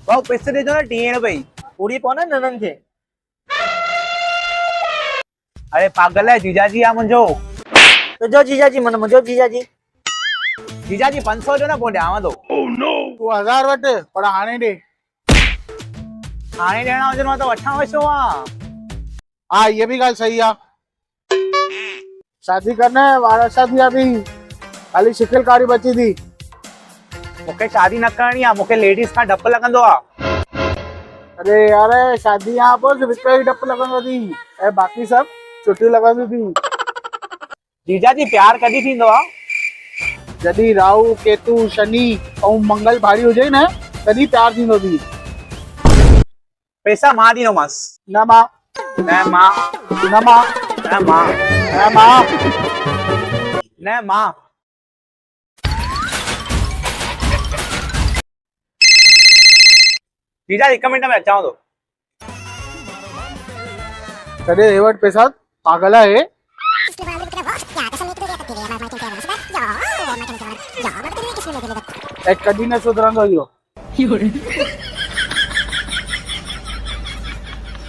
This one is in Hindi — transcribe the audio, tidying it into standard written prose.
भाऊ पैसे देजो ना 10 भाई पूरी पौने ननन खे। अरे पागल है जीजाजी आ मुंजो तो जो जीजाजी मन मुझो जीजाजी जीजाजी 500 जो ना पोइ ॾियांव थो। तू 1000 वट पर हाणे ॾे। हाणे ॾियणा हुजनि मां त वठां छो आ। हाँ ये भी गाल सही है। शादी करना है वारा शादी अभी खाली शिकलकारी बची थी। मूंखे शादी न करणी आहे, मूंखे लेडीज खां डप लॻंदो आहे। अरे यार शादी यहाँ पर सिर्फ हिक ही डप लगंदो थी ऐं बाकी सब छुट्टी लगंदी थी। जीजाजी प्यार कॾहिं थींदो आहे? जॾहिं राहु केतु शनि ऐं मंगल भारी हुजे न तॾहिं प्यार थींदो थी। पैसा मां ॾींदोमांसि। न मां न मां न मां न मां न मां न मां जीजाजी 1 मिंट में अचांव थो। कॾहिं हे वटि पैसा पागल आहे। ऐं कॾहिं न सुधरंदो इहो।